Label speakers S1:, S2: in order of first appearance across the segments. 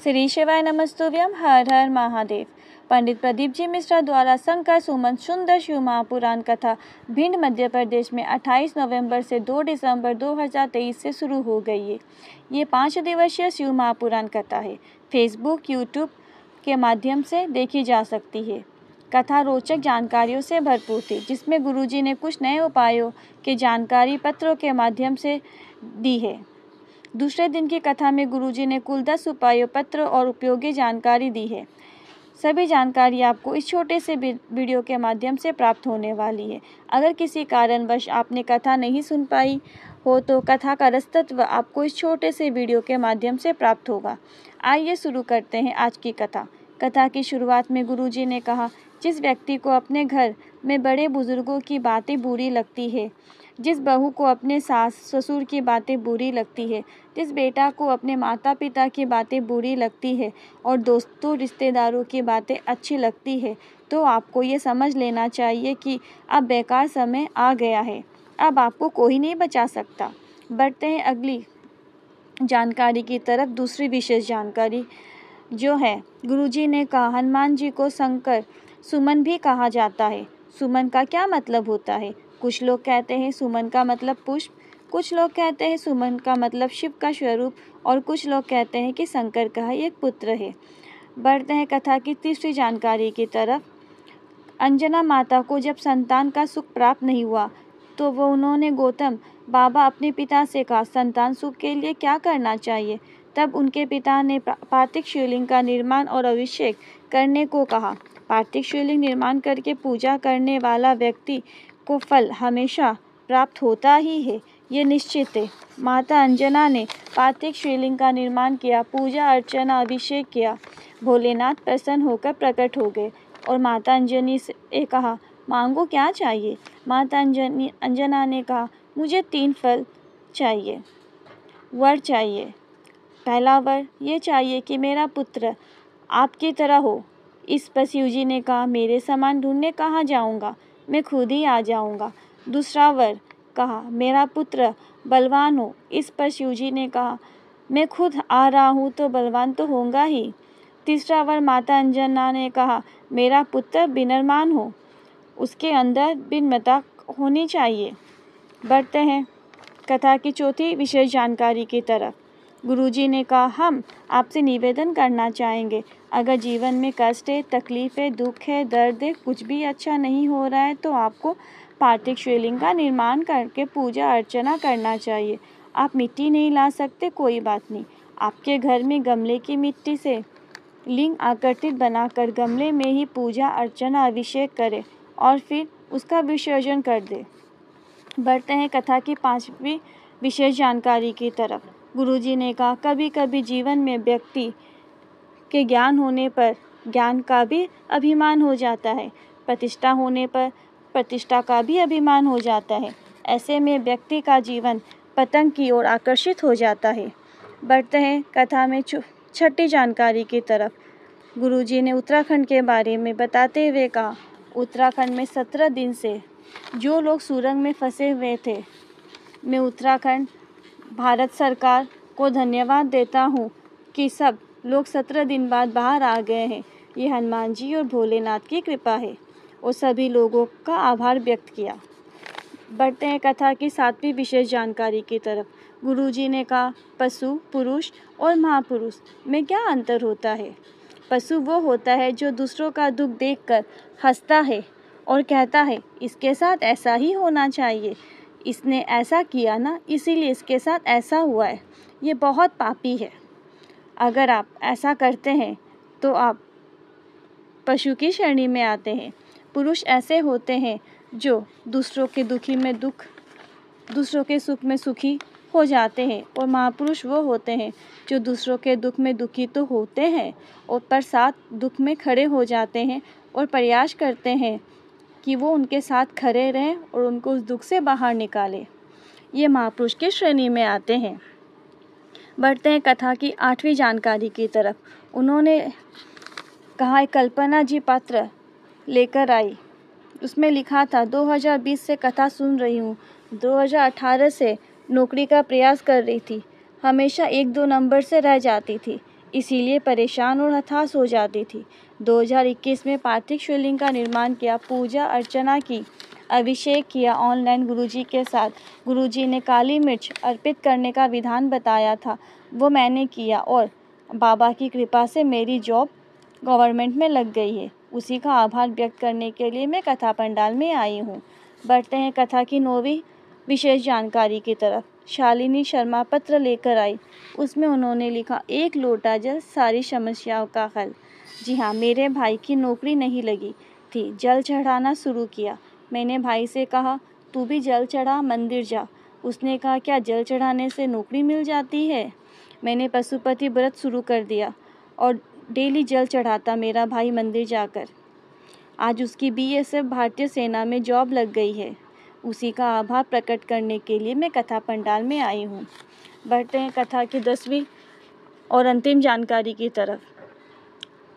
S1: श्री शिवाय नमस्तुभ्यम। हर हर महादेव। पंडित प्रदीप जी मिश्रा द्वारा शंकर सुमन सुंदर शिव महापुराण कथा भिंड मध्य प्रदेश में 28 नवंबर से 2 दिसंबर 2023 से शुरू हो गई है। ये 5 दिवसीय शिव महापुराण कथा है। फेसबुक यूट्यूब के माध्यम से देखी जा सकती है। कथा रोचक जानकारियों से भरपूर थी, जिसमें गुरुजी ने कुछ नए उपायों की जानकारी पत्रों के माध्यम से दी है। दूसरे दिन की कथा में गुरुजी ने कुल 10 उपायों, पत्र और उपयोगी जानकारी दी है। सभी जानकारी आपको इस छोटे से वीडियो के माध्यम से प्राप्त होने वाली है। अगर किसी कारणवश आपने कथा नहीं सुन पाई हो तो कथा का रसतत्व आपको इस छोटे से वीडियो के माध्यम से प्राप्त होगा। आइए शुरू करते हैं आज की कथा। कथा की शुरुआत में गुरुजी ने कहा, जिस व्यक्ति को अपने घर में बड़े बुजुर्गों की बातें बुरी लगती है, जिस बहू को अपने सास ससुर की बातें बुरी लगती है, जिस बेटा को अपने माता पिता की बातें बुरी लगती है और दोस्तों रिश्तेदारों की बातें अच्छी लगती है, तो आपको ये समझ लेना चाहिए कि अब बेकार समय आ गया है। अब आपको कोई नहीं बचा सकता। बढ़ते हैं अगली जानकारी की तरफ। दूसरी विशेष जानकारी जो है, गुरुजी ने कहा, हनुमान जी को शंकर सुमन भी कहा जाता है। सुमन का क्या मतलब होता है? कुछ लोग कहते हैं सुमन का मतलब पुष्प, कुछ लोग कहते हैं सुमन का मतलब शिव का स्वरूप और कुछ लोग कहते हैं कि शंकर का ही एक पुत्र है। बढ़ते हैं कथा की तीसरी जानकारी की तरफ। अंजना माता को जब संतान का सुख प्राप्त नहीं हुआ तो उन्होंने गौतम बाबा अपने पिता से कहा, संतान सुख के लिए क्या करना चाहिए? तब उनके पिता ने पार्थिव शिवलिंग का निर्माण और अभिषेक करने को कहा। पार्थिव शिवलिंग निर्माण करके पूजा करने वाला व्यक्ति को फल हमेशा प्राप्त होता ही है, ये निश्चित है। माता अंजना ने पार्थिव शिवलिंग का निर्माण किया, पूजा अर्चना अभिषेक किया। भोलेनाथ प्रसन्न होकर प्रकट हो गए और माता अंजनी से कहा, मांगो क्या चाहिए? माता अंजना ने कहा, मुझे 3 फल चाहिए, वर चाहिए। पहला वर ये चाहिए कि मेरा पुत्र आपकी तरह हो। इस पर शिवजी ने कहा, मेरे समान ढूंढने कहाँ जाऊँगा, मैं खुद ही आ जाऊँगा। दूसरा वर कहा, मेरा पुत्र बलवान हो। इस पर शिवजी ने कहा, मैं खुद आ रहा हूँ तो बलवान तो होगा ही। तीसरा वर माता अंजना ने कहा, मेरा पुत्र विनम्र हो, उसके अंदर विनम्रता होनी चाहिए। बढ़ते हैं कथा की चौथी विशेष जानकारी की तरफ। गुरुजी ने कहा, हम आपसे निवेदन करना चाहेंगे, अगर जीवन में कष्ट है, तकलीफ है, दुख है, दर्द है, कुछ भी अच्छा नहीं हो रहा है तो आपको पार्थिव शिवलिंग का निर्माण करके पूजा अर्चना करना चाहिए। आप मिट्टी नहीं ला सकते, कोई बात नहीं। आपके घर में गमले की मिट्टी से लिंग आकृतित बनाकर गमले में ही पूजा अर्चना अभिषेक करें और फिर उसका विसर्जन कर दें। बढ़ते हैं कथा की 5वीं विशेष जानकारी की तरफ। गुरुजी ने कहा, कभी कभी जीवन में व्यक्ति के ज्ञान होने पर ज्ञान का भी अभिमान हो जाता है, प्रतिष्ठा होने पर प्रतिष्ठा का भी अभिमान हो जाता है। ऐसे में व्यक्ति का जीवन पतंग की ओर आकर्षित हो जाता है। बढ़ते हैं कथा में छठी जानकारी की तरफ। गुरुजी ने उत्तराखंड के बारे में बताते हुए कहा, उत्तराखंड में 17 दिन से जो लोग सुरंग में फंसे हुए थे, मैं उत्तराखंड भारत सरकार को धन्यवाद देता हूँ कि सब लोग 17 दिन बाद बाहर आ गए हैं। ये हनुमान जी और भोलेनाथ की कृपा है और सभी लोगों का आभार व्यक्त किया। बढ़ते हैं कथा की 7वीं विशेष जानकारी की तरफ। गुरुजी ने कहा, पशु, पुरुष और महापुरुष में क्या अंतर होता है? पशु वो होता है जो दूसरों का दुख देखकर हंसता है और कहता है, इसके साथ ऐसा ही होना चाहिए, इसने ऐसा किया ना, इसीलिए इसके साथ ऐसा हुआ है। ये बहुत पापी है। अगर आप ऐसा करते हैं तो आप पशु की श्रेणी में आते हैं। पुरुष ऐसे होते हैं जो दूसरों के दुखी में दुख, दूसरों के सुख में सुखी हो जाते हैं और महापुरुष वो होते हैं जो दूसरों के दुख में दुखी तो होते हैं और पर साथ दुख में खड़े हो जाते हैं और प्रयास करते हैं कि वो उनके साथ खड़े रहें और उनको उस दुख से बाहर निकालें। ये महापुरुष की श्रेणी में आते हैं। बढ़ते हैं कथा की 8वीं जानकारी की तरफ। उन्होंने कहा, कल्पना जी पत्र लेकर आई, उसमें लिखा था, 2020 से कथा सुन रही हूँ, 2018 से नौकरी का प्रयास कर रही थी, हमेशा 1-2 नंबर से रह जाती थी, इसीलिए परेशान और हताश हो जाती थी। 2021 में पार्थिव शिवलिंग का निर्माण किया, पूजा अर्चना की, अभिषेक किया ऑनलाइन गुरुजी के साथ। गुरुजी ने काली मिर्च अर्पित करने का विधान बताया था, वो मैंने किया और बाबा की कृपा से मेरी जॉब गवर्नमेंट में लग गई है। उसी का आभार व्यक्त करने के लिए मैं कथा पंडाल में आई हूँ। बढ़ते हैं कथा की 9वीं विशेष जानकारी की तरफ। शालिनी शर्मा पत्र लेकर आई। उसमें उन्होंने लिखा, 1 लोटा जल सारी समस्याओं का हल। जी हाँ, मेरे भाई की नौकरी नहीं लगी थी। जल चढ़ाना शुरू किया। मैंने भाई से कहा, तू भी जल चढ़ा, मंदिर जा। उसने कहा, क्या जल चढ़ाने से नौकरी मिल जाती है? मैंने पशुपति व्रत शुरू कर दिया और डेली जल चढ़ाता मेरा भाई मंदिर जाकर। आज उसकी BSF भारतीय सेना में जॉब लग गई है। उसी का आभार प्रकट करने के लिए मैं कथा पंडाल में आई हूँ। बढ़ते हैं कथा की 10वीं और अंतिम जानकारी की तरफ।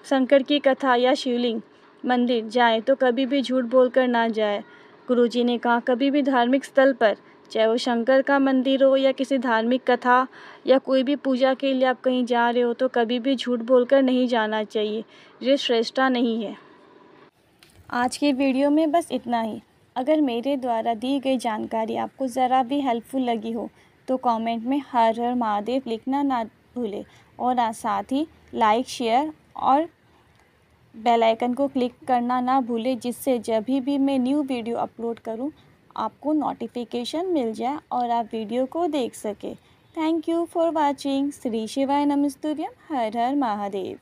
S1: शंकर की कथा या शिवलिंग मंदिर जाए तो कभी भी झूठ बोलकर ना जाए। गुरुजी ने कहा, कभी भी धार्मिक स्थल पर, चाहे वो शंकर का मंदिर हो या किसी धार्मिक कथा या कोई भी पूजा के लिए आप कहीं जा रहे हो, तो कभी भी झूठ बोलकर नहीं जाना चाहिए। ये श्रेष्ठता नहीं है। आज की वीडियो में बस इतना ही। अगर मेरे द्वारा दी गई जानकारी आपको ज़रा भी हेल्पफुल लगी हो तो कमेंट में हर हर महादेव लिखना ना भूलें और साथ ही लाइक, शेयर और बेल आइकन को क्लिक करना ना भूलें, जिससे जब भी मैं न्यू वीडियो अपलोड करूं आपको नोटिफिकेशन मिल जाए और आप वीडियो को देख सकें। Thank you for watching. Shri शिवाय नमस्तुभ्यम। हर हर महादेव।